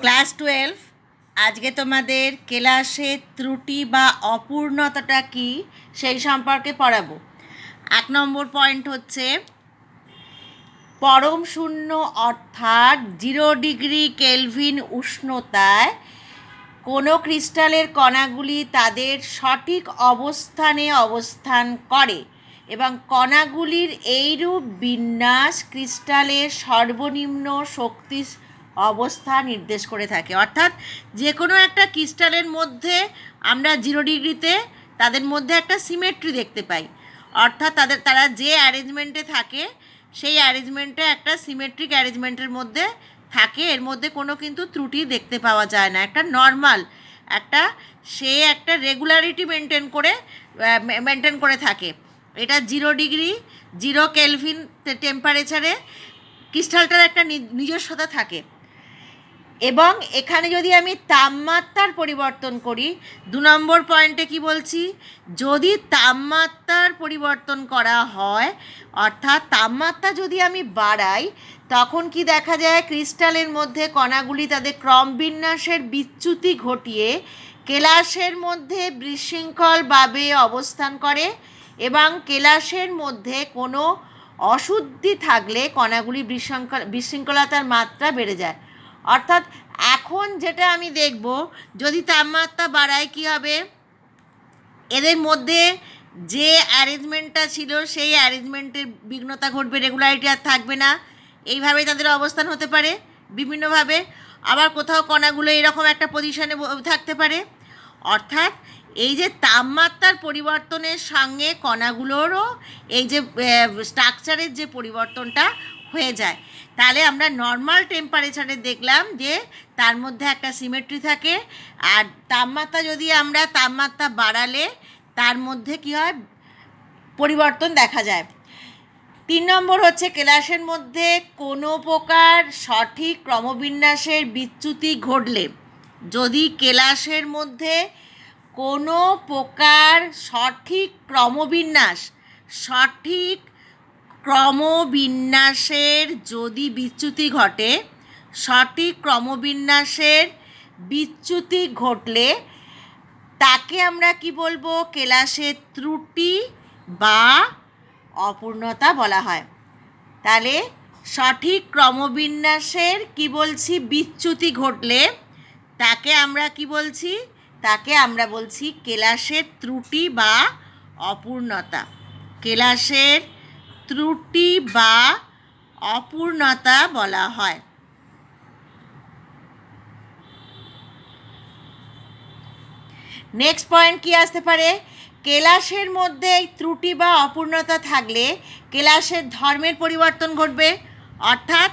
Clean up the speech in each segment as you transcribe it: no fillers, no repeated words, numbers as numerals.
Class 12 আজকে তোমাদের কেলাসের ত্রুটি বা অপূর্ণতাটা কি সেই সম্পর্কে পড়াবো। 1 নম্বর পয়েন্ট হচ্ছে পরম শূন্য অর্থাৎ 0 ডিগ্রি কেলভিন উষ্ণতায় কোনো ক্রিস্টালের কণাগুলি তাদের সঠিক অবস্থানে অবস্থান করে এবং কণাগুলির এইরূপ বিন্যাস ক্রিস্টালের সর্বনিম্ন শক্তি অবস্থা নির্দেশ করে থাকে। অর্থাৎ যে কোনো একটা ক্রিস্টালের মধ্যে আমরা 0 ডিগ্রিতে তাদের মধ্যে একটা সিমেট্রি দেখতে পাই, অর্থাৎ তারা যে অ্যারেঞ্জমেন্টে থাকে সেই অ্যারেঞ্জমেন্টে একটা সিমেট্রিক অ্যারেঞ্জমেন্টের মধ্যে থাকে, এর মধ্যে কোনো কিন্তু ত্রুটি দেখতে পাওয়া যায় না। একটা নর্মাল একটা রেগুলারিটি মেনটেন করে থাকে। এটা 0 ডিগ্রি 0 কেলভিন টেম্পারেচারে ক্রিস্টালটার একটা নিজস্বতা থাকে। এবং এখানে যদি আমি তাপমাত্রার পরিবর্তন করি, 2 নম্বর পয়েন্টে কি বলছি, যদি তাপমাত্রার পরিবর্তন করা হয় অর্থাৎ তাপমাত্রা যদি আমি বাড়াই তখন কি দেখা যায়, ক্রিস্টালের মধ্যে কণাগুলি তাদের ক্রমবিন্যাসের বিচ্যুতি ঘটিয়ে কেলাসের মধ্যে বিশৃঙ্খলভাবে অবস্থান করে এবং কেলাসের মধ্যে কোনো অশুদ্ধি থাকলে কণাগুলি বিশৃঙ্খলতার মাত্রা বেড়ে যায়। অর্থাৎ এখন যেটা আমি দেখব, যদি তাপমাত্রা বাড়ায় কি হবে, এদের মধ্যে যে অ্যারেঞ্জমেন্টটা ছিল সেই অ্যারেঞ্জমেন্টের বিঘ্নতা ঘটবে, রেগুলারিটি আর থাকবে না। এইভাবে তাদের অবস্থান হতে পারে বিভিন্নভাবে। আবার কোথাও কণাগুলো এরকম একটা পজিশনে থাকতে পারে। অর্থাৎ এই যে তাপমাত্রার পরিবর্তনের সঙ্গে কণাগুলোরও এই যে স্ট্রাকচারের যে পরিবর্তনটা হয়ে যায়। তাহলে আমরা নর্মাল টেম্পারেচারে দেখলাম যে তার মধ্যে একটা সিমেট্রি থাকে, আর তাপমাত্রা বাড়ালে তার মধ্যে কি হয়, পরিবর্তন দেখা যায়। 3 নম্বর হচ্ছে কেলাসের মধ্যে কোনো প্রকার সঠিক ক্রমবিন্যাসের বিচ্যুতি ঘটলে, যদি কেলাসের মধ্যে কোনো প্রকার সঠিক ক্রমবিন্যাসের যদি বিচ্যুতি ঘটে, সঠিক ক্রমবিন্যাসের বিচ্যুতি ঘটলে তাকে আমরা কি বলবো, কেলাসের ত্রুটি বা অপূর্ণতা বলা হয়। তাহলে সঠিক ক্রমবিন্যাসের কি বলছি, বিচ্যুতি ঘটলে তাকে আমরা কি বলছি, তাকে আমরা বলছি কেলাসের ত্রুটি বা অপূর্ণতা। কেলাসের ত্রুটি বা অপূর্ণতা বলা হয়। নেক্সট পয়েন্ট কি আসতে পারে, কেলাসের মধ্যে এই ত্রুটি বা অপূর্ণতা থাকলে কেলাসের ধর্মের পরিবর্তন ঘটবে। অর্থাৎ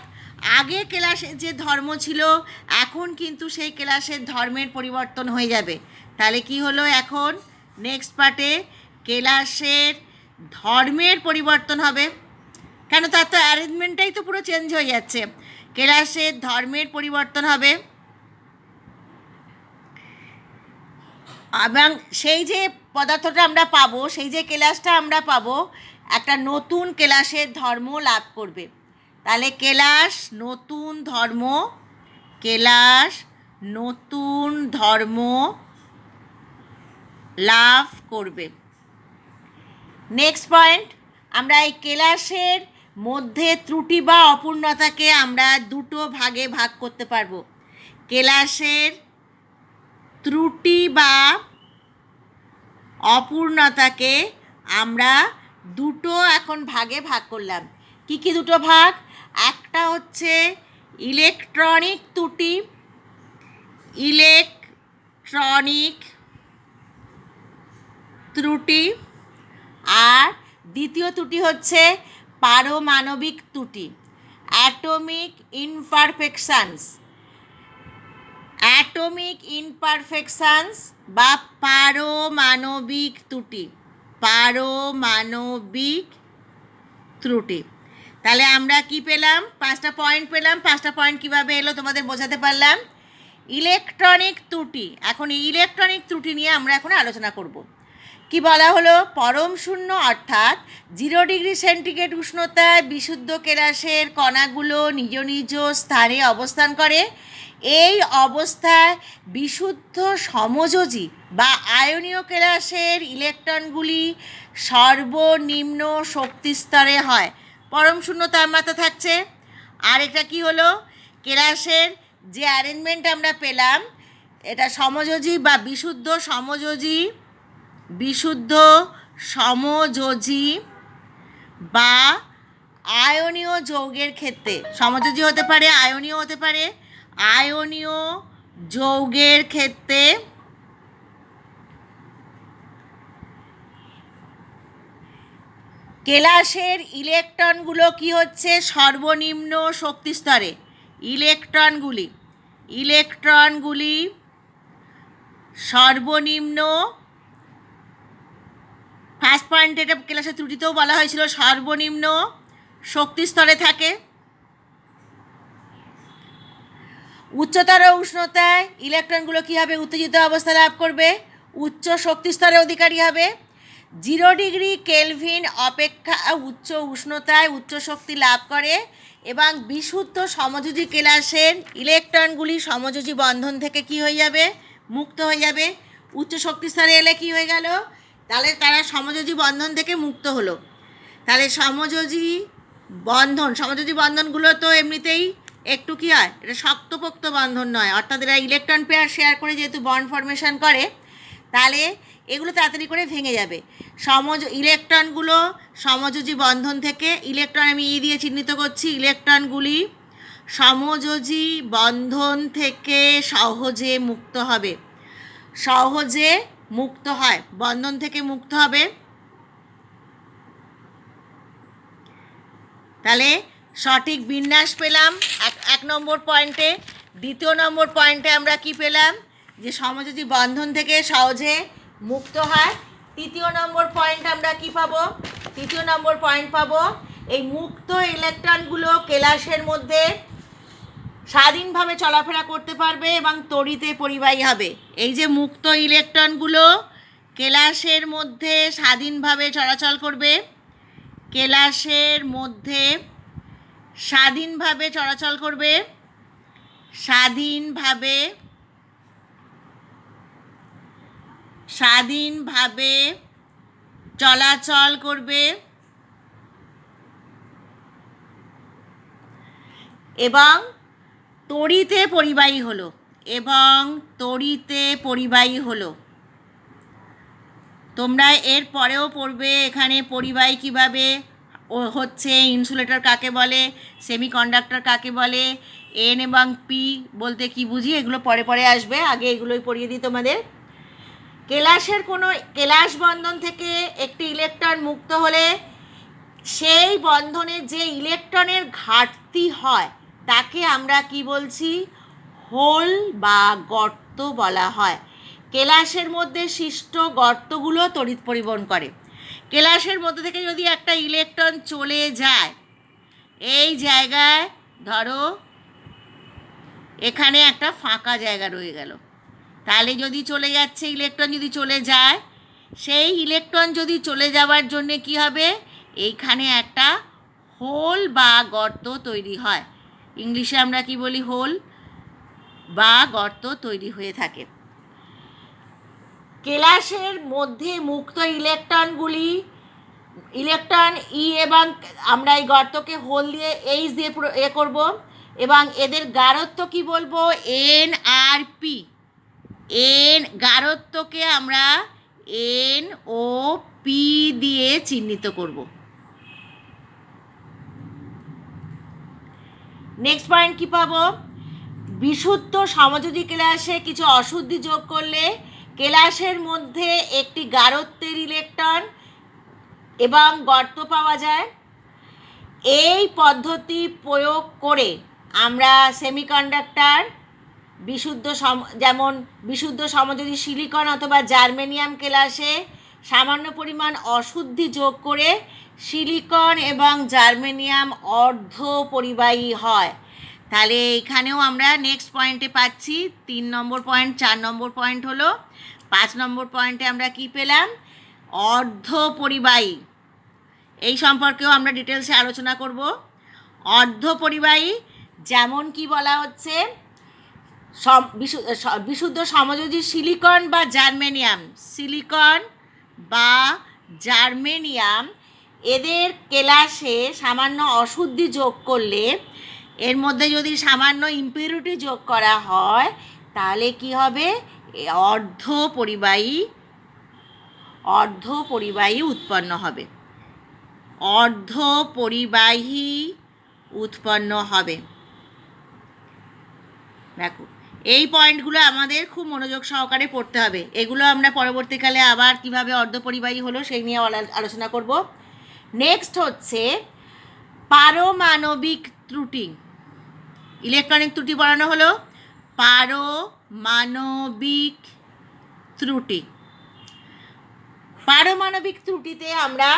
আগে কেলাসের যে ধর্ম ছিল এখন কিন্তু সেই কেলাসের ধর্মের পরিবর্তন হয়ে যাবে। তাহলে কি হলো, এখন নেক্সট পার্টে কেলাসের ধর্মের পরিবর্তন হবে। কেন, তার তো অ্যারেঞ্জমেন্টটাই তো পুরো চেঞ্জ হয়ে যাচ্ছে। কেলাসের ধর্মের পরিবর্তন হবে এবং সেই যে পদার্থটা আমরা পাবো, সেই যে কেলাসটা আমরা পাবো, একটা নতুন কেলাসের ধর্ম লাভ করবে। তাহলে কেলাস নতুন ধর্ম লাভ করবে। নেক্সট পয়েন্ট, আমরা এই কেলাসের মধ্যে ত্রুটি বা অপূর্ণতাকে আমরা 2 ভাগে ভাগ করতে পারবো। কেলাসের ত্রুটি বা অপূর্ণতাকে আমরা 2 এখন ভাগে ভাগ করলাম। কি 2 ভাগ, একটা হচ্ছে ইলেকট্রনিক ত্রুটি আর দ্বিতীয় ত্রুটি হচ্ছে পারমাণবিক ত্রুটি, অ্যাটমিক ইমপারফেকশনস বা পারমাণবিক ত্রুটি। তাহলে আমরা কি পেলাম, 5টা পয়েন্ট পেলাম। 5টা পয়েন্ট কীভাবে এলো তোমাদের বোঝাতে পারলাম। ইলেকট্রনিক ত্রুটি, এখন এই ইলেকট্রনিক ত্রুটি নিয়ে আমরা এখন আলোচনা করব। কি বলা হলো, পরম শূন্য অর্থাৎ 0 ডিগ্রি সেন্টিগ্রেড উষ্ণতায় বিশুদ্ধ কেলাসের কণাগুলো নিজ নিজ স্থানে অবস্থান করে এই অবস্থায় বিশুদ্ধ সমযোজী বা আয়নীয় কেলাসের ইলেকট্রনগুলি সর্বনিম্ন শক্তিস্তরে হয়, পরম শূন্য তাপমাত্রা থাকছে। আর এটা কি হলো, কেলাসের যে অ্যারেঞ্জমেন্ট আমরা পেলাম, এটা সমযোজী বা বিশুদ্ধ সমযোজী বা আয়নীয় যৌগের ক্ষেত্রে, সমযোজী হতে পারে, আয়নীয় হতে পারে, আয়নীয় যৌগের ক্ষেত্রে কেলাসের ইলেকট্রনগুলো কি হচ্ছে, সর্বনিম্ন শক্তিস্তরে। ইলেকট্রনগুলি সর্বনিম্ন, ফার্স্ট পয়েন্ট এটা ক্লাসের ত্রুটিতেও বলা হয়েছিল, সর্বনিম্ন শক্তিস্তরে থাকে। উচ্চতর উষ্ণতায় ইলেকট্রনগুলো কী হবে, উত্তেজিত অবস্থা লাভ করবে, উচ্চ শক্তিস্তরে অধিকারী হবে। 0 ডিগ্রি কেলভিন অপেক্ষা উচ্চ উষ্ণতায় উচ্চ শক্তি লাভ করে এবং বিশুদ্ধ সমযোজী কেলাসের ইলেকট্রনগুলি সমযোজী বন্ধন থেকে কি হয়ে যাবে, মুক্ত হয়ে যাবে। উচ্চ শক্তিস্তরে এলে কি হয়ে গেল, তাহলে তারা সমযোজী বন্ধন থেকে মুক্ত হলো। তাহলে সমযোজী বন্ধনগুলো তো এমনিতেই একটু কি হয়, এটা শক্তপোক্ত বন্ধন নয়, অর্থাৎ এরা ইলেকট্রন পেয়ার শেয়ার করে যেহেতু বন্ড ফর্মেশন করে, তাহলে এগুলো তাড়াতাড়ি করে ভেঙে যাবে। ইলেকট্রনগুলো সমযোজী বন্ধন থেকে, ইলেকট্রন আমি ই দিয়ে চিহ্নিত করছি, ইলেকট্রনগুলি সমযোজী বন্ধন থেকে সহজে মুক্ত হবে, সহজে মুক্ত হয়, বন্ধন থেকে মুক্ত হবে। তাহলে সঠিক বিন্যাস পেলাম এক নম্বর পয়েন্টে। দ্বিতীয় নম্বর পয়েন্টে আমরা কি পেলাম, যে সমযোজী বন্ধন থেকে সহজে মুক্ত হয়। তৃতীয় নম্বর পয়েন্ট আমরা কি পাবো, তৃতীয় নম্বর পয়েন্ট পাবো, এই মুক্ত ইলেকট্রনগুলো কেলাসের মধ্যে স্বাধীনভাবে চলাফেরা করতে পারবে এবং তড়িতে পরিবাহী হবে। এই যে মুক্ত ইলেকট্রনগুলো কেলাসের মধ্যে স্বাধীনভাবে চলাচল করবে, কেলাসের মধ্যে স্বাধীনভাবে চলাচল করবে, স্বাধীনভাবে চলাচল করবে এবং তড়িতে পরিবাহী হলো। তোমরা এর পরেও পড়বে এখানে পরিবাহী কিভাবে হচ্ছে, ইনসুলেটর কাকে বলে, সেমিকন্ডাক্টর কাকে বলে, এন এবং পি বলতে কি বুঝি, এগুলো পরে পরে আসবে, আগে এগুলোই পড়িয়ে দিই তোমাদের। কেলাস বন্ধন থেকে একটি ইলেকট্রন মুক্ত হলে সেই বন্ধনে যে ইলেকট্রনের ঘাটতি হয় তাকে আমরা কি বলছি, হোল বা গর্ত বলা হয়। কেলাসের মধ্যে সৃষ্ট গর্তগুলো তড়িৎ পরিবহন করে। কেলাসের মধ্যে থেকে যদি একটা ইলেকট্রন চলে যায়, এই জায়গায় ধরো এখানে একটা ফাঁকা জায়গা রয়ে গেল, তাহলে যদি চলে যাচ্ছে ইলেকট্রন, যদি চলে যায়, সেই ইলেকট্রন যদি চলে যাওয়ার জন্যে কি হবে, এইখানে একটা হোল বা গর্ত তৈরি হয়। ইংলিশে আমরা কি বলি, হোল বা গর্ত তৈরি হয়ে থাকে। কেলাসের মধ্যে মুক্ত ইলেকট্রন ই এবং আমরা এই গর্তকে হোল দিয়ে এইচ দিয়ে করব এবং এদের গাঢ়ত্ব কি বলবো, এন আর পি। গাঢ়ত্বকে আমরা এন ও পি দিয়ে চিহ্নিত করব। নেক্সট পয়েন্ট কি পাবো, বিশুদ্ধ সমযোজী কেলাসে কিছু অশুদ্ধি যোগ করলে কেলাসের মধ্যে একটি গাঢ়ত্বের ইলেকট্রন এবং গর্ত পাওয়া যায়। এই পদ্ধতি প্রয়োগ করে আমরা সেমিকন্ডাক্টর যেমন বিশুদ্ধ সমযোজী সিলিকন অথবা জার্মেনিয়াম কেলাসে সামান্য পরিমাণ অশুদ্ধি যোগ করে সিলিকন এবং জার্মেনিয়াম অর্ধ পরিবাহী হয়। তাহলে এখানেও আমরা নেক্সট পয়েন্টে পাচ্ছি 3 নম্বর পয়েন্ট। 4 নম্বর পয়েন্ট হলো 5 নম্বর পয়েন্টে আমরা কি পেলাম, অর্ধ পরিবাহী। এই সম্পর্কেও আমরা ডিটেলসে আলোচনা করব। অর্ধ পরিবাহী যেমন কি বলা হচ্ছে, বিশুদ্ধ সমযোজী সিলিকন বা জার্মেনিয়াম, সিলিকন বা জার্মেনিয়াম এদের কেলাসে সামান্য অশুদ্ধি যোগ করলে, এর মধ্যে যদি সামান্য ইম্পিউরিটি যোগ করা হয়, তাহলে কি হবে? অর্ধ পরিবাহী উৎপন্ন হবে, অর্ধ পরিবাহী উৎপন্ন হবে। দেখো, এই পয়েন্টগুলো আমাদের খুব মনোযোগ সহকারে পড়তে হবে। এগুলো আমরা পরবর্তীকালে আবার কিভাবে অর্ধপরিবাহী হলো সেই নিয়ে আলোচনা করব। নেক্সট হচ্ছে পারমাণবিক ত্রুটি। ইলেকট্রনিক ত্রুটি পড়ানো হলো, পারমাণবিক ত্রুটি। পারমাণবিক ত্রুটিতে আমরা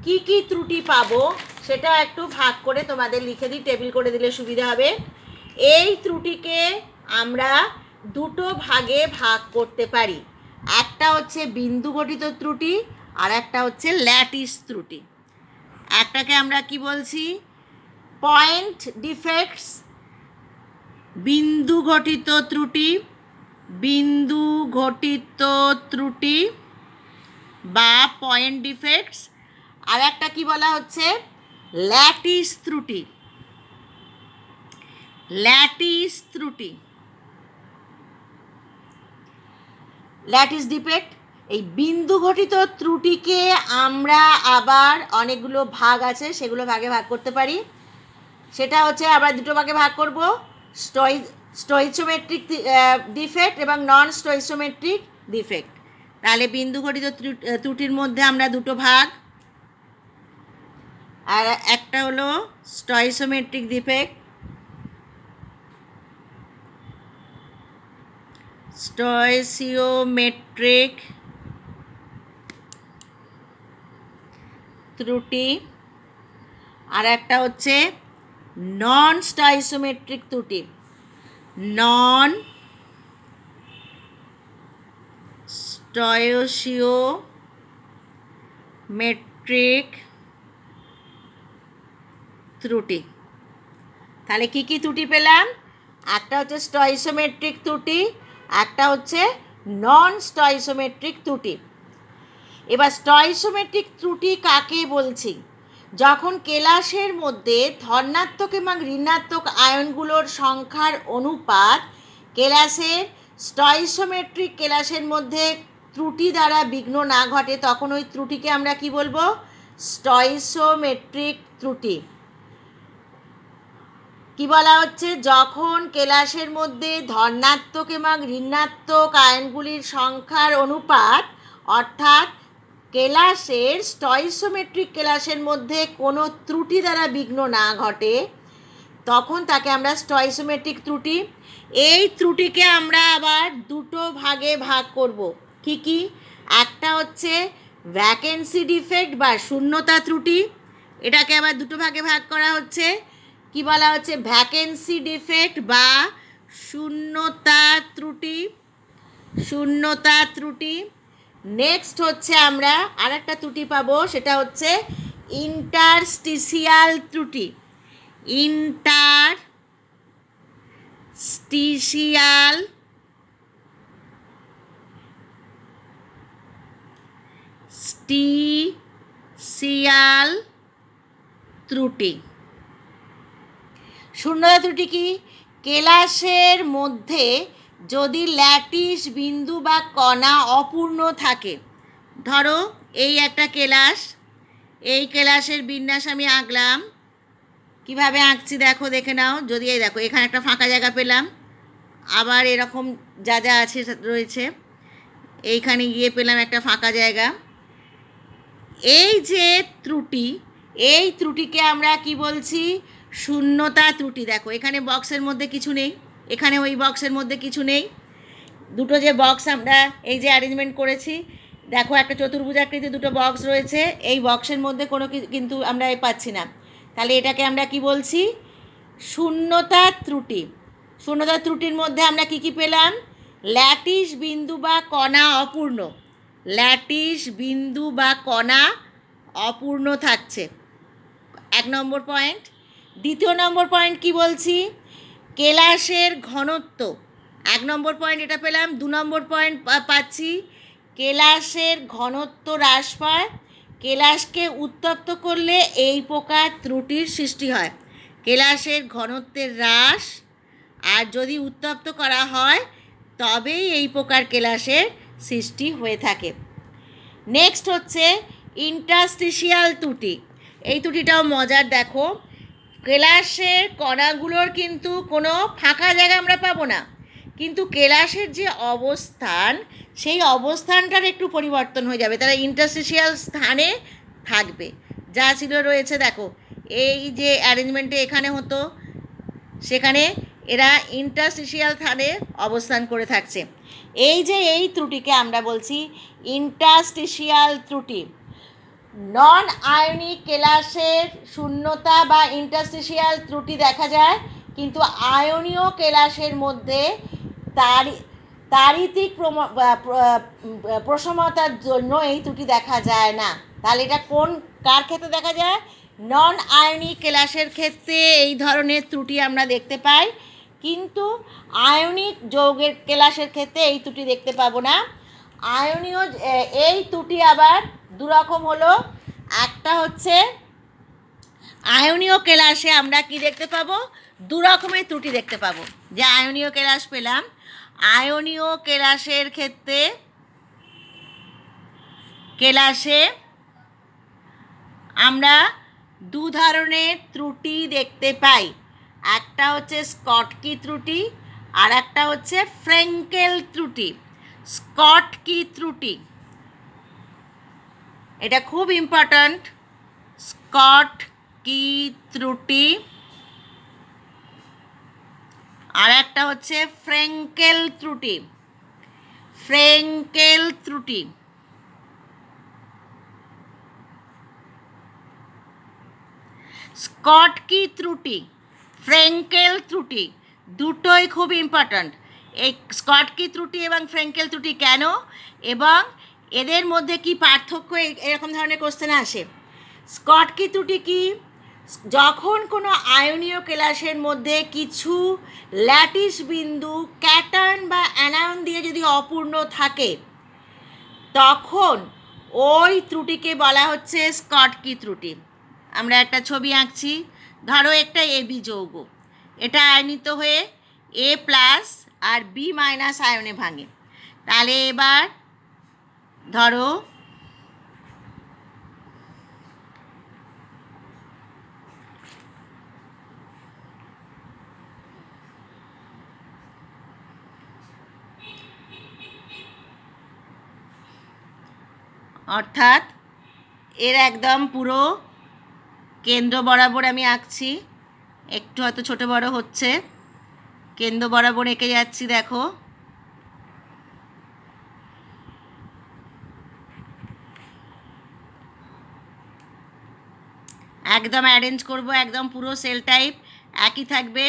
কি কি ত্রুটি পাবো সেটা একটু ভাগ করে তোমাদের লিখে দিই, টেবিল করে দিলে সুবিধা হবে। এই ত্রুটিকে আমরা দুটো ভাগে ভাগ করতে পারি। একটা হচ্ছে বিন্দু ঘটিত ত্রুটি, আর একটা হচ্ছে ল্যাটিস ত্রুটি। একটাকে আমরা কি বলছি? পয়েন্ট ডিফেক্টস, বিন্দু ঘটিত ত্রুটি, বিন্দু ঘটিত ত্রুটি বা পয়েন্ট ডিফেক্টস। আর একটা কি বলা হচ্ছে? ল্যাটিস ত্রুটি, ল্যাটিস ত্রুটি, ল্যাটিস ডিফেক্ট। এই বিন্দু ঘটিত ত্রুটিকে আমরা আবার অনেকগুলো ভাগ আছে, সেগুলো ভাগে ভাগ করতে পারি। সেটা হচ্ছে আমরা দুটো ভাগে ভাগ করব, স্টোইচোমেট্রিক ডিফেক্ট এবং নন স্টোইচোমেট্রিক ডিফেক্ট। তাহলে বিন্দু ঘটিত ত্রুটির মধ্যে আমরা দুটো ভাগ, আর একটা হলো স্টোইচোমেট্রিক ডিফেক্ট, স্টোইচিওমেট্রিক ত্রুটি, আর একটা হচ্ছে নন স্টোইচিওমেট্রিক ত্রুটি, নন স্টোইচিওমেট্রিক ত্রুটি। তাহলে কি কি ত্রুটি পেলাম? একটা হচ্ছে স্টোইচিওমেট্রিক ত্রুটি, একটা হচ্ছে নন স্টোইচিওমেট্রিক ত্রুটি। এবার স্টোইচিওমেট্রিক ত্রুটি কাকে বলছি? যখন কেলাসের মধ্যে ধনাত্মক এবং ঋণাত্মক আয়নগুলোর সংখ্যার অনুপাত কেলাসের স্টোইচিওমেট্রিক কেলাসের মধ্যে ত্রুটি দ্বারা বিঘ্ন না ঘটে, তখন ওই ত্রুটিকে আমরা কি বলবো? স্টোইচিওমেট্রিক ত্রুটি। কি বলা হচ্ছে? যখন কেলাসের মধ্যে ধনাত্মক এবং ঋণাত্মক আয়নগুলির সংখ্যার অনুপাত, অর্থাৎ কেলাসের স্টোইচিওমেট্রিক কেলাসের মধ্যে কোনো ত্রুটি দ্বারা বিঘ্ন না ঘটে, তখন তাকে আমরা স্টোইচিওমেট্রিক ত্রুটি। এই ত্রুটিকে আমরা আবার দুটো ভাগে ভাগ করব। কি কি? একটা হচ্ছে ভ্যাকেন্সি ডিফেক্ট বা শূন্যতা ত্রুটি, এটাকে আবার দুটো ভাগে ভাগ করা হচ্ছে। কি বলা হচ্ছে? ভ্যাকেন্সি ডিফেক্ট বা শূন্যতা ত্রুটি, শূন্যতা ত্রুটি। নেক্সট হচ্ছে আমরা আরেকটা ত্রুটি পাবো, সেটা হচ্ছে ইন্টারস্টিশিয়াল ত্রুটি, ইন্টারস্টিশিয়াল ত্রুটি। শূন্যতা ত্রুটি কি? কেলাসের মধ্যে যদি ল্যাটিস বিন্দু বা কণা অপূর্ণ থাকে, ধরো এই একটা কেলাস, এই কেলাসের বিন্যাস আমি আঁকলাম। কিভাবে আঁকছি দেখো, দেখে নাও। যদি এই দেখো, এখানে একটা ফাঁকা জায়গা পেলাম, আবার এরকম যা যা আছে রয়েছে, এইখানে গিয়ে পেলাম একটা ফাঁকা জায়গা। এই যে ত্রুটি, এই ত্রুটিকে আমরা কি বলছি? শূন্যতা ত্রুটি। দেখো, এখানে বক্সের মধ্যে কিছু নেই, এখানে ওই বক্সের মধ্যে কিছু নেই। দুটো যে বক্স আমরা এই যে অ্যারেঞ্জমেন্ট করেছি, দেখো একটা চতুর্ভুজাকৃতি দুটো বক্স রয়েছে, এই বক্সের মধ্যে কোনো কিন্তু আমরা পাচ্ছি না। তাহলে এটাকে আমরা কি বলছি? শূন্যতা ত্রুটি। শূন্যতা ত্রুটির মধ্যে আমরা কি কি পেলাম? ল্যাটিস বিন্দু বা কণা অপূর্ণ, ল্যাটিস বিন্দু বা কণা অপূর্ণ থাকছে, 1 নম্বর পয়েন্ট। দ্বিতীয় নম্বর পয়েন্ট কি বলছি? কেলাসের ঘনত্ব এক নম্বর পয়েন্ট এটা পেলাম। 2 নম্বর পয়েন্ট পাচ্ছি কেলাসের ঘনত্ব হ্রাস পায়। কেলাসকে উত্তপ্ত করলে এই প্রকার ত্রুটির সৃষ্টি হয়। কেলাসের ঘনত্বের হ্রাস আর যদি উত্তপ্ত করা হয় তবেই এই প্রকার কেলাসের সৃষ্টি হয়ে থাকে। নেক্সট হচ্ছে ইন্টারস্টিশিয়াল ত্রুটি। এই ত্রুটিটাও মজার। দেখো, কেলাসের কণাগুলোর কিন্তু কোনো ফাঁকা জায়গা আমরা পাবো না, কিন্তু কেলাসের যে অবস্থান সেই অবস্থানটার একটু পরিবর্তন হয়ে যাবে, তারা ইন্টারস্টিশিয়াল স্থানে থাকবে। যা ছিল রয়েছে, দেখো এই যে অ্যারেঞ্জমেন্টে এখানে হতো, সেখানে এরা ইন্টারস্টিশিয়াল স্থানে অবস্থান করে থাকছে। এই যে এই ত্রুটিকে আমরা বলছি ইন্টারস্টিশিয়াল ত্রুটি। নন আয়নিক কেলাসের শূন্যতা বা ইন্টারস্টিশিয়াল ত্রুটি দেখা যায়, কিন্তু আয়নীয় কেলাসের মধ্যে তাড়িতিক প্রশমতার জন্য এই ত্রুটি দেখা যায় না। তাহলে এটা কার ক্ষেত্রে দেখা যায়? নন আয়নিক কেলাসের ক্ষেত্রে এই ধরনের ত্রুটি আমরা দেখতে পাই, কিন্তু আয়নিক যৌগের কেলাসের ক্ষেত্রে এই ত্রুটি দেখতে পাবো না। আয়নীয় এই ত্রুটি আবার দুরকম হলো। একটা হচ্ছে আয়নীয় কেলাসে আমরা কি দেখতে পাবো? দু রকমের ত্রুটি দেখতে পাবো। যে আয়নীয় কেলাস পেলাম, আয়নীয় কেলাসের ক্ষেত্রে আমরা দু ধরনের ত্রুটি দেখতে পাই। একটা হচ্ছে স্কটকি ত্রুটি আর একটা হচ্ছে ফ্রেঙ্কেল ত্রুটি। স্কটকি ত্রুটি, এটা খুব ইম্পর্ট্যান্ট। স্কটকি ত্রুটি আর একটা হচ্ছে ফ্রেঙ্কেল ত্রুটি। ফ্রেঙ্কেল ত্রুটি, স্কটকি ত্রুটি, ফ্রেঙ্কেল ত্রুটি দুটোই খুব ইম্পর্ট্যান্ট। এই স্কটকি ত্রুটি এবং ফ্রেঙ্কেল ত্রুটি কেন এবং এদের মধ্যে কি পার্থক্য, এরকম ধরনের কোশ্চেন আসে। স্কটকি ত্রুটি কি? যখন কোনো আয়নীয় কেলাসের মধ্যে কিছু ল্যাটিস বিন্দু ক্যাটায়ন বা অ্যানায়ন দিয়ে যদি অপূর্ণ থাকে, তখন ওই ত্রুটিকে বলা হচ্ছে স্কটকি ত্রুটি। আমরা একটা ছবি আঁকছি। ধরো একটা এবি যৌগ, এটা আয়নিত হয়ে এ প্লাস আর বি মাইনাস আয়নে ভাঙে। তাহলে এবার ধরো অর্থাৎ এর একদম পুরো কেন্দ্র বরাবর আমি আঁকছি, একটু হয়তো ছোটো বড় হচ্ছে, কেন্দ্র বরাবর এঁকে যাচ্ছি। দেখো একদম অ্যারেঞ্জ করব, একদম পুরো সেল টাইপ একই থাকবে।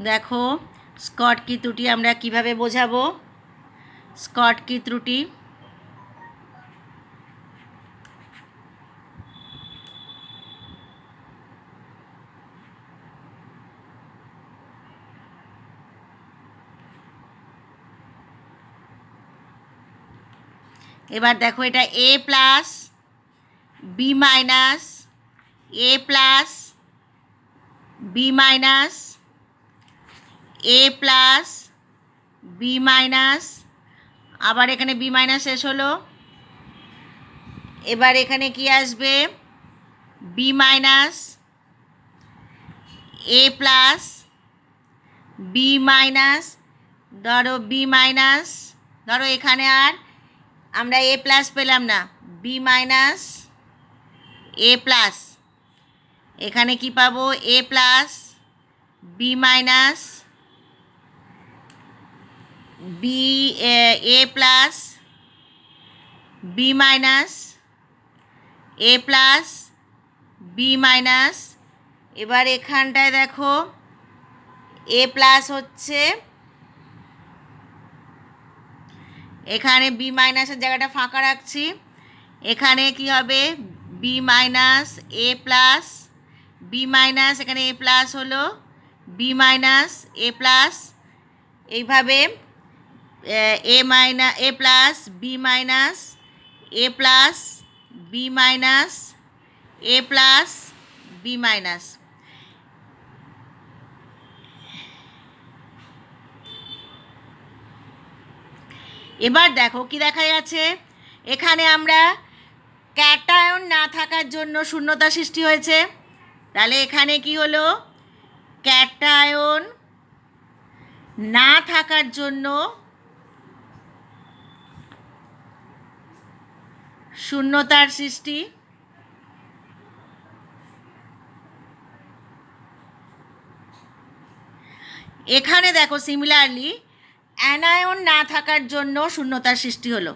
দেখো স্কটকি ত্রুটি আমরা কিভাবে বোঝাবো। স্কটকি ত্রুটি, এবার দেখো এটা এ প্লাস বি মাইনাস, এ প্লাস বি মাইনাস, এ প্লাস বি মাইনাস, আবার এখানে বি মাইনাস শেষ হলো। এবার এখানে কি আসবে? বি মাইনাস, এ প্লাস বি মাইনাস, ধরো বি মাইনাস, ধরো এখানে আর আমরা এ প্লাস পেলাম না, বি মাইনাস এ প্লাস, এখানে কি পাবো? এ plus B minus B A plus B minus A plus B minus. এবার এখানটায় দেখো এ প্লাস হচ্ছে, এখানে বি মাইনাসের জায়গাটা ফাঁকা রাখছি, এখানে কি হবে বি মাইনাস এ প্লাস বি মাইনাস, এখানে এ প্লাস হলো বি মাইনাস এ প্লাস, এইভাবে এ মাইনাস এ প্লাস বি মাইনাস এ প্লাস বি মাইনাস এ প্লাস বি মাইনাস। এবার দেখো কি দেখা যাচ্ছে, এখানে আমরা ক্যাটায়ন না থাকার জন্য শূন্যতা সৃষ্টি হয়েছে। তাহলে এখানে কি হলো, ক্যাটায়ন না থাকার জন্য শূন্যতার সৃষ্টি। এখানে দেখো সিমিলারলি অ্যানায়ন না থাকার জন্য শূন্যতার সৃষ্টি হলো।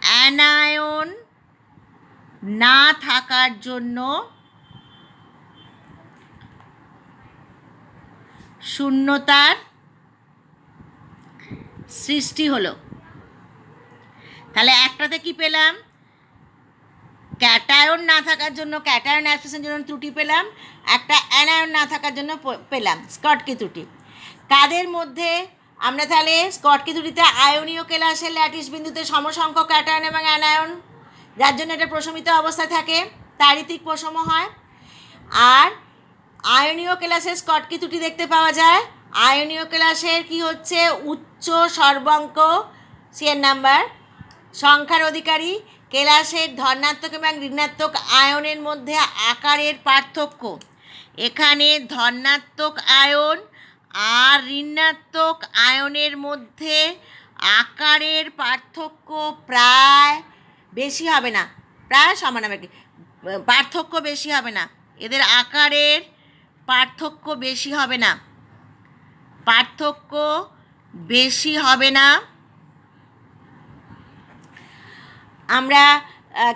অ্যানায়ন না থাকার জন্য শূন্যতার সৃষ্টি হলো। তাহলে একটাতে কি পেলাম, ক্যাটায়ন না থাকার জন্য ক্যাটায়ন অ্যাবসেন্সের জন্য ত্রুটি পেলাম, একটা অ্যানায়ন না থাকার জন্য পেলাম স্কটকি ত্রুটি। কাদের মধ্যে আমরা তাহলে স্কটকি ত্রুটিতে আয়নীয় কেলাসের ল্যাটিস বিন্দুতে সমসংখ্যক ক্যাটায়ন এবং অ্যানায়ন, যার জন্য এটা প্রশমিত অবস্থায় থাকে, তাড়িতিক প্রশম হয়। আর আয়নীয় কেলাসের স্কটকি ত্রুটি দেখতে পাওয়া যায়। আয়নীয় কেলাসের কি হচ্ছে, উচ্চ সর্বাঙ্ক সিএন নাম্বার সংখ্যার অধিকারী কেলাসের ধনাত্মক এবং ঋণাত্মক আয়নের মধ্যে আকারের পার্থক্য। এখানে ধনাত্মক আয়ন আর ঋণাত্মক আয়নের মধ্যে আকারের পার্থক্য প্রায় বেশি হবে না, প্রায় সমান হবে, পার্থক্য বেশি হবে না, এদের আকারের পার্থক্য বেশি হবে না, পার্থক্য বেশি হবে না। আমরা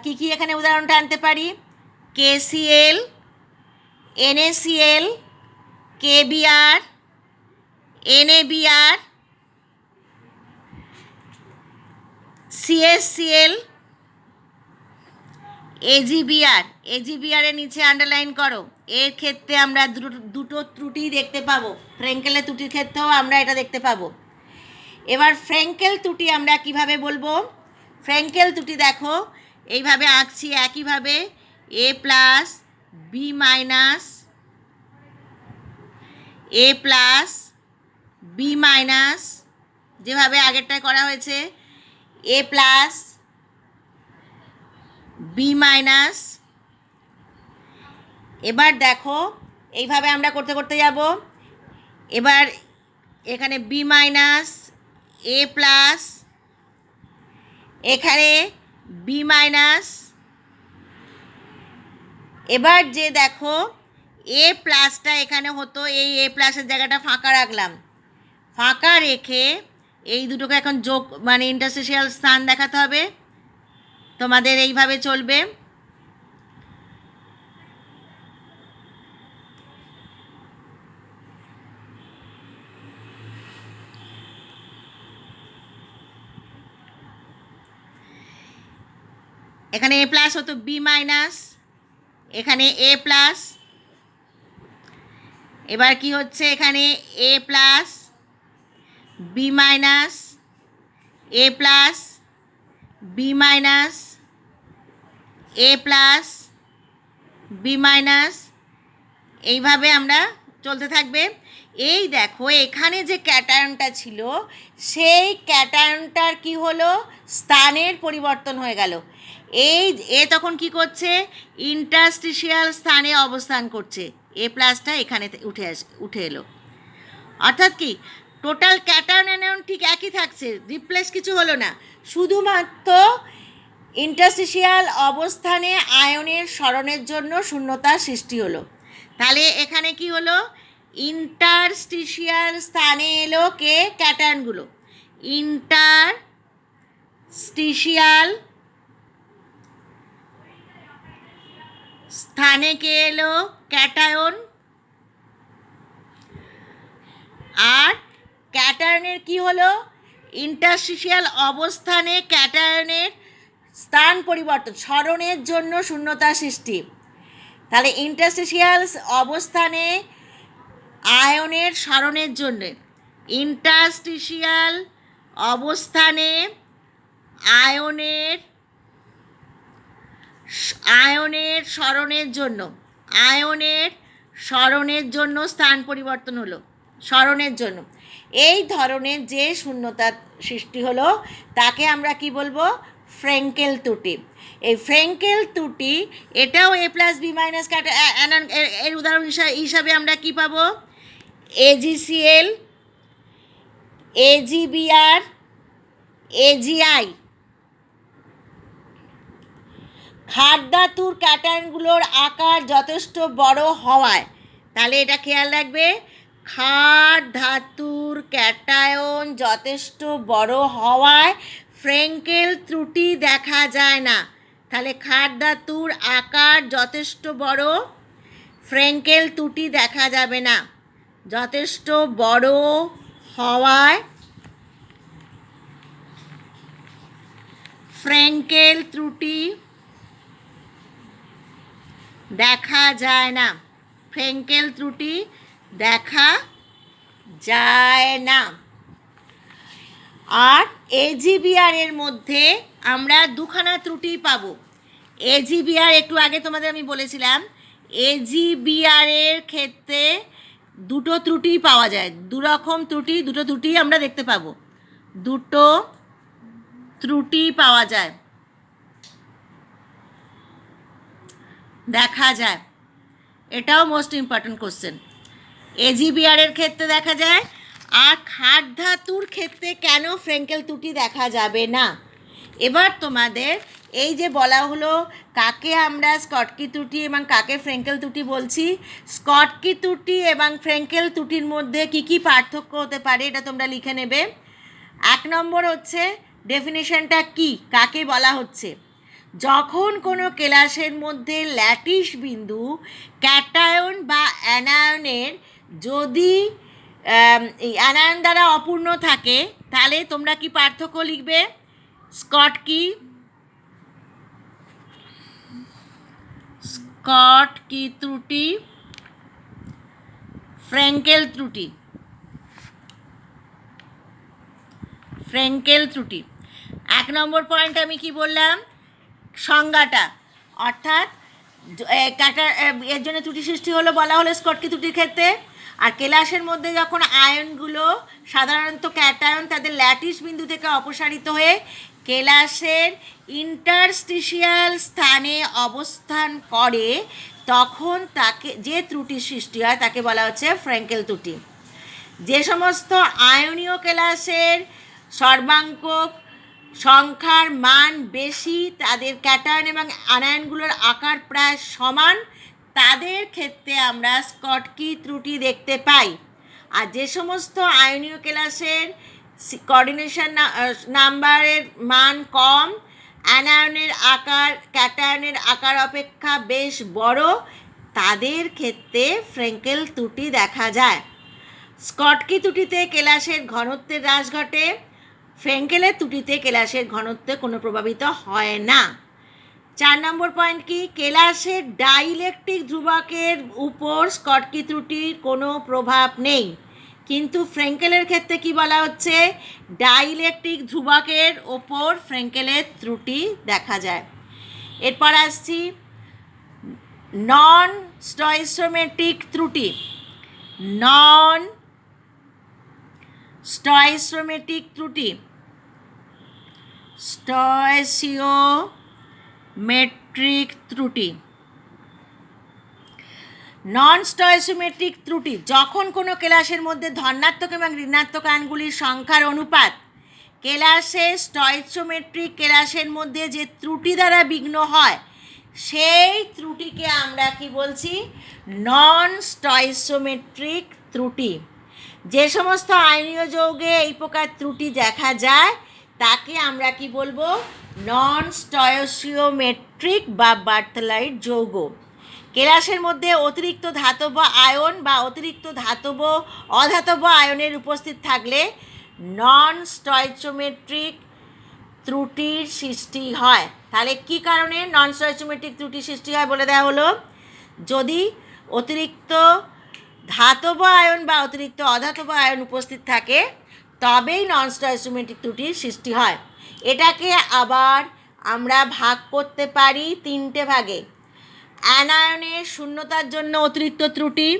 কি কি এখানে উদাহরণটা আনতে পারি, KCl, NaCl, KBr, NaBr, CSCl, AgBr। AgBr এর নিচে আন্ডারলাইন করো। এর ক্ষেত্রে আমরা দুটো ত্রুটি দেখতে পাবো, ফ্রেঙ্কেলের ত্রুটির ক্ষেত্রেও আমরা এটা দেখতে পাবো। এবার ফ্রেঙ্কেল ত্রুটি আমরা কিভাবে বলবো, ফ্রেঙ্কেল ত্রুটি দেখো এইভাবে আঁকছি, একইভাবে এ প্লাস বি মাইনাস এ প্লাস বি মাইনাস, যেভাবে আগেরটায় করা হয়েছে, এ প্লাস বি মাইনাস। এবার দেখো এইভাবে আমরা করতে করতে যাব। এবার এখানে বি মাইনাস এ প্লাস, এখানে বি মাইনাস। এবার যে দেখো এ প্লাসটা এখানে হতো, এই এ প্লাসের জায়গাটা ফাঁকা রাখলাম, ফাঁকা রেখে এই দুটোকে এখন যোগ মানে ইন্টারস্টেশিয়াল স্থান দেখাতে হবে, তোমাদের এইভাবে চলবে। এখানে এ প্লাস হতো বি মাইনাস, এখানে এ প্লাস। এবার কি হচ্ছে, এখানে এ প্লাস বি মাইনাস এ প্লাস বি মাইনাস এ প্লাস বি মাইনাস, এইভাবে আমরা চলতে থাকবে। এই দেখো এখানে যে ক্যাটায়নটা ছিল সেই ক্যাটায়নটার কি হলো, স্থানের পরিবর্তন হয়ে গেল। এ তখন কি করছে, ইন্টারস্টিশিয়াল স্থানে অবস্থান করছে, এ প্লাসটা এখানে উঠে এলো। অর্থাৎ কি টোটাল ক্যাটায়ন অ্যানায়ন ঠিক একই থাকছে, রিপ্লেস কিছু হলো না, শুধুমাত্র ইন্টারস্টিশিয়াল অবস্থানে আয়নের সরণের জন্য শূন্যতার সৃষ্টি হলো। তাহলে এখানে কি হলো, ইন্টারস্টিশিয়াল স্থানে এলো কে, ক্যাটায়নগুলো, ইন্টারস্টিশিয়াল স্থানে কে এলো? ক্যাটায়ন। আর ক্যাটায়নের কি হলো? ইন্টারস্টিশিয়াল অবস্থানে ক্যাটায়নের স্থান পরিবর্তন, সরণের জন্য শূন্যতা সৃষ্টি। তাহলে ইন্টারস্টিশিয়াল অবস্থানে আয়নের সরণের জন্য, ইন্টারস্টিশিয়াল অবস্থানে আয়নের সরণের জন্য, আয়নের সরণের জন্য স্থান পরিবর্তন হলো, সরণের জন্য এই ধরনের যে শূন্যতা সৃষ্টি হলো তাকে আমরা কি বলবো? ফ্রেঙ্কেল ত্রুটি। এই ফ্রেঙ্কেল ত্রুটি এটাও এ প্লাস বি মাইনাস এর উদাহরণ হিসাবে আমরা কি পাবো? A G C L, A G B R, A G I. ক্ষার ধাতুর ক্যাটায়নগুলোর আকার যথেষ্ট বড় হওয়ায়, তাহলে এটা খেয়াল রাখবে, ক্ষার ধাতুর ক্যাটায়ন যথেষ্ট বড় হওয়ায় ফ্রেঙ্কেল ত্রুটি দেখা যায় না। তাহলে ক্ষার ধাতুর আকার যথেষ্ট বড়, ফ্রেঙ্কেল ত্রুটি দেখা যাবে না। যথেষ্ট বড় হওয়ায় ফ্রেঙ্কেল ত্রুটি দেখা যায় না, ফ্রেঙ্কেল ত্রুটি দেখা যায় না। আর এজিবিআর এর মধ্যে আমরা দুখানা ত্রুটি পাবো। এজিবিআর একটু আগে তোমাদের আমি বলেছিলাম, এজিবিআর এর ক্ষেত্রে দুটো ত্রুটি পাওয়া যায়, দুরকম ত্রুটি, দুটো ত্রুটি আমরা দেখতে পাবো, দুটো ত্রুটি পাওয়া যায়, দেখা যায়। এটাও মোস্ট ইম্পর্ট্যান্ট কোশ্চেন। এজিবিআর এর ক্ষেত্রে দেখা যায়, আর ক্ষার ধাতুর ক্ষেত্রে কেন ফ্রেঙ্কেল ত্রুটি দেখা যাবে না? এবার তোমাদের এই যে বলা হলো কাকে আমরা স্কটকি ত্রুটি এবং কাকে ফ্রেঙ্কেল ত্রুটি বলছি, স্কটকি ত্রুটি এবং ফ্রেঙ্কেল ত্রুটির মধ্যে কি কি পার্থক্য হতে পারে এটা তোমরা লিখে নেবে। 1 নম্বর হচ্ছে ডেফিনেশনটা কি, কাকে বলা হচ্ছে? যখন কোনো কেলাসের মধ্যে ল্যাটিস বিন্দু ক্যাটায়ন বা অ্যানায়নের যদি অ্যানায়ন দ্বারা অপূর্ণ থাকে, তাহলে তোমরা কি পার্থক্য লিখবে? স্কটকি ত্রুটি, ফ্রেঙ্কেল ত্রুটি, ফ্রেঙ্কেল ত্রুটি। 1 নম্বর পয়েন্ট আমি কি বললাম? সংজ্ঞাটা, অর্থাৎ এর জন্য ত্রুটি সৃষ্টি হলো বলা হলো স্কটকি ত্রুটির ক্ষেত্রে। আর কেলাসের মধ্যে যখন আয়নগুলো সাধারণত ক্যাটায়ন তাদের ল্যাটিস বিন্দু থেকে অপসারিত হয়ে কেলাসের ইন্টারস্টিশিয়াল স্থানে অবস্থান করে, তখন তাকে যে ত্রুটি সৃষ্টি হয় তাকে বলা হচ্ছে ফ্রেঙ্কেল ত্রুটি। যে সমস্ত আয়নীয় কেলাসের সর্বাঙ্কক সংখ্যার মান বেশি, তাদের ক্যাটায়ন এবং আনায়নগুলোর আকার প্রায় সমান, তাদের ক্ষেত্রে আমরা স্কটকি ত্রুটি দেখতে পাই। আর যে সমস্ত আয়নীয় কেলাসের কোঅর্ডিনেশন নাম্বারের মান কম, অ্যানায়নের আকার ক্যাটায়নের আকার অপেক্ষা বেশ বড়, তাদের ক্ষেত্রে ফ্রেঙ্কেল ত্রুটি দেখা যায়। স্কটকি ত্রুটিতে কেলাসের ঘনত্বের হ্রাস ঘটে, ফ্রেঙ্কেলের ত্রুটিতে কেলাসের ঘনত্ব কোনো প্রভাবিত হয় না। 4 নম্বর পয়েন্ট কি? কেলাসের ডাইইলেকট্রিক ধ্রুবকের উপর স্কটকি ত্রুটির কোনো প্রভাব নেই, কিন্তু ফ্রেঙ্কেলের ক্ষেত্রে কি বলা হচ্ছে? ডাইইলেকট্রিক ধ্রুবকের ওপর ফ্রেঙ্কেলের ত্রুটি দেখা যায়। এরপর আসছি নন স্টয়সিওমেট্রিক ত্রুটি। নন স্টয়সিওমেট্রিক ত্রুটি, স্টয়সিওমেট্রিক ত্রুটি। নন স্টয়সিওমেট্রিক ত্রুটি যখন কোনো কেলাসের মধ্যে ধনাত্মক এবং ঋণাত্মক আয়নগুলির সংখ্যার অনুপাত কেলাসের স্টয়সিওমেট্রিক কেলাসের মধ্যে যে ত্রুটি দ্বারা বিঘ্ন হয়, সেই ত্রুটিকে আমরা কি বলছি? নন স্টয়সিওমেট্রিক ত্রুটি। যে সমস্ত আয়নীয় যৌগে এই প্রকার ত্রুটি দেখা যায় তাকে আমরা কি বলবো? নন স্টয়সিওমেট্রিক বা বার্থলাইট যৌগ। কেলাসের মধ্যে অতিরিক্ত ধাতব আয়ন বা অতিরিক্ত অধাতব আয়নের উপস্থিত থাকলে নন স্টয়সিওমেট্রিক ত্রুটির সৃষ্টি হয়। তাহলে কি কারণে নন স্টয়সিওমেট্রিক ত্রুটির সৃষ্টি হয় বলে দেওয়া হলো, যদি অতিরিক্ত ধাতব আয়ন বা অতিরিক্ত অধাতব আয়ন উপস্থিত থাকে তবেই নন স্টয়সিওমেট্রিক ত্রুটির সৃষ্টি হয়। এটাকে আবার আমরা ভাগ করতে পারি 3টে ভাগে। অ্যানায়নের শূন্যতার জন্য অতিরিক্ত ত্রুটি,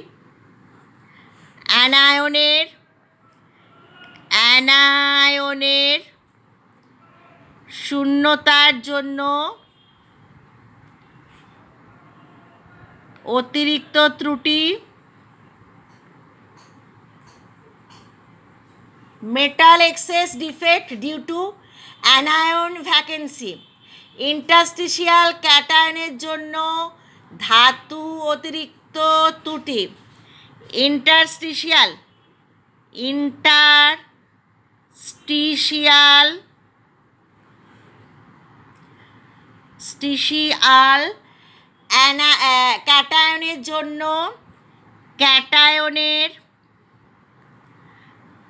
অ্যানায়নের শূন্যতার জন্য অতিরিক্ত ত্রুটি, metal excess defect due to anion vacancy, interstitial ক্যাটায়নের জন্য ধাতু অতিরিক্ত ত্রুটি, ইন্টারস্টিশিয়াল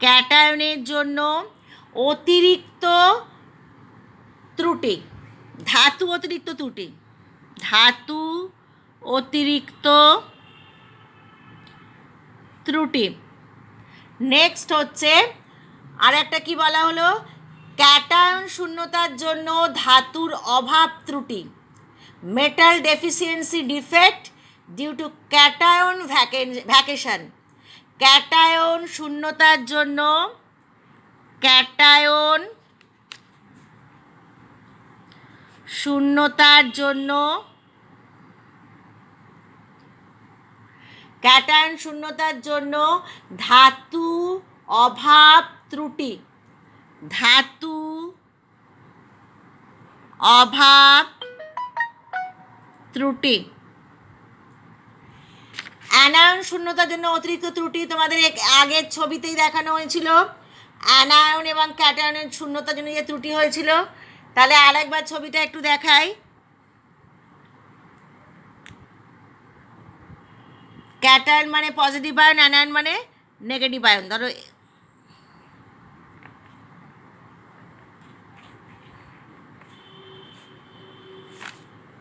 ক্যাটায়নের জন্য অতিরিক্ত ত্রুটি, ধাতু অতিরিক্ত ত্রুটি। নেক্সট হচ্ছে আর একটা কি বলা হলো, ক্যাটায়ন শূন্যতার জন্য ধাতুর অভাব ত্রুটি, metal deficiency defect due to cation vacation. Cation শূন্যতার জন্য ধাতু অভাব ত্রুটি, অ্যানায়ন শূন্যতার জন্য অতিরিক্ত ত্রুটি তোমাদের আগের ছবিতেই দেখানো হয়েছিল, অ্যানায়ন এবং ক্যাটায়নের শূন্যতার জন্য যে ত্রুটি হয়েছিল। তাহলে আরেকবার ছবিটা একটু দেখাই। ক্যাটায়ন মানে পজিটিভ আয়ন, অ্যানায়ন মানে নেগেটিভ আয়ন। ধরো